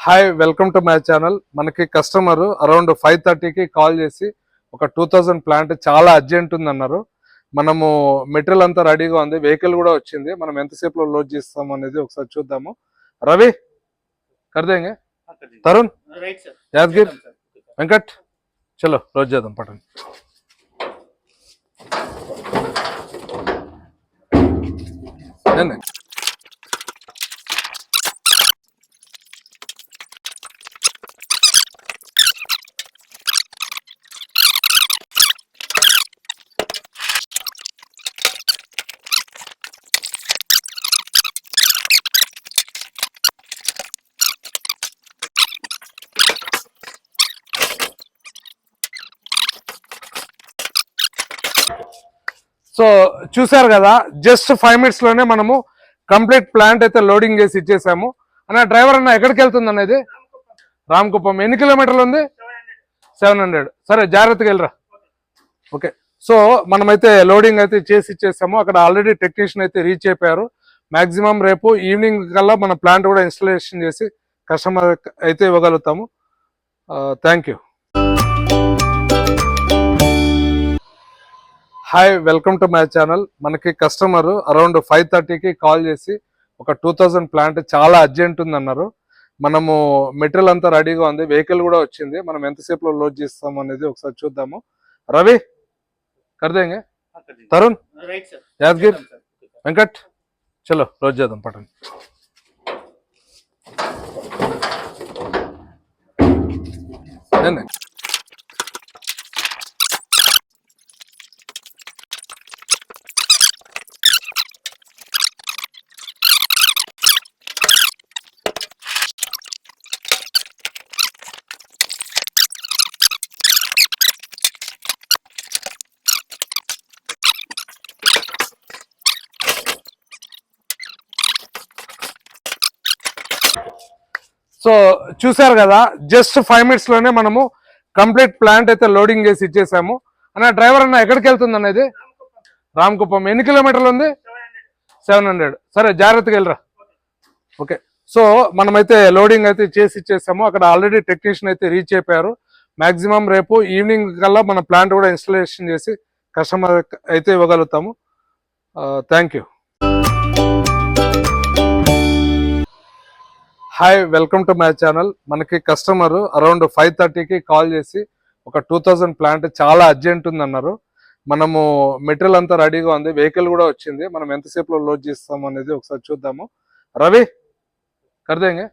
Hi welcome to my channel. మనకి customer around 5:30కి call చేసి ఒక 2000 ప్లాంట్ చాలా అర్జెంట్ ఉంది అన్నారు. మనము మెటీరియల్ అంతా రెడీగా ఉంది, వెహికల్ కూడా వచ్చింది. మనం ఎంతసేపులో లోడ్ చేస్తాం అనేది ఒకసారి చూద్దాము. రవి కర్దేంగే, తరుణ్, యాదగిర్, వెంకట్, చలో లోడ్ చేద్దాం పట్టండి. సో చూసారు కదా, జస్ట్ 5 minutes లోనే మనము కంప్లీట్ ప్లాంట్ అయితే లోడింగ్ చేసి ఇచ్చేసాము. అన్న డ్రైవర్ అన్న ఎక్కడికి వెళ్తుంది అనేది? రామకుప్పం. ఎన్ని కిలోమీటర్లు ఉంది? 700. సరే జాగ్రత్తగా వెళ్ళరా. ఓకే, సో మనమైతే లోడింగ్ అయితే చేసి ఇచ్చేసాము. అక్కడ ఆల్రెడీ టెక్నీషియన్ అయితే రీచ్ అయిపోయారు. మాక్సిమం రేపు ఈవినింగ్ కల్లా మన ప్లాంట్ కూడా ఇన్స్టాలేషన్ చేసి కస్టమర్ అయితే ఇవ్వగలుగుతాము. Thank you. Hi welcome to my channel. మనకి కస్టమర్ అరౌండ్ 5:30కి కాల్ చేసి ఒక 2000 ప్లాంట్ చాలా అర్జెంట్ ఉంది అన్నారు. మనము మెటీరియల్ అంతా రెడీగా ఉంది, వెహికల్ కూడా వచ్చింది. మనం ఎంతసేపులో లోడ్ చేస్తాం అనేది ఒకసారి చూద్దాము. రవి కర్దేంగే, తరుణ్, యాదగిర్, వెంకట్, చలో లోడ్ చేద్దాం పట్టండి. సో చూసారు కదా, జస్ట్ 5 minutes లోనే మనము కంప్లీట్ ప్లాంట్ అయితే లోడింగ్ చేసి ఇచ్చేసాము. అన్న డ్రైవర్ అన్న ఎక్కడికి వెళ్తుంది అనేది? రామకుప్పం. ఎన్ని కిలోమీటర్లు ఉంది? 700. సరే జాగ్రత్తగా వెళ్ళరా. ఓకే, సో మనమైతే లోడింగ్ అయితే చేసి ఇచ్చేసాము. అక్కడ ఆల్రెడీ టెక్నీషియన్ అయితే రీచ్ అయిపోయారు. మాక్సిమం రేపు ఈవినింగ్ కల్లా మన ప్లాంట్ కూడా ఇన్స్టాలేషన్ చేసి కస్టమర్ అయితే ఇవ్వగలుగుతాము. Thank you. Hi welcome to my channel. మనకి కస్టమర్ అరౌండ్ 5:30కి కాల్ చేసి ఒక 2000 ప్లాంట్ చాలా అర్జెంట్ ఉంది అన్నారు. మనము మెటీరియల్ అంతా రెడీగా ఉంది, వెహికల్ కూడా వచ్చింది. మనం ఎంతసేపులో లోడ్ చేస్తాం అనేది ఒకసారి చూద్దాము. రవి కర్దేంగే,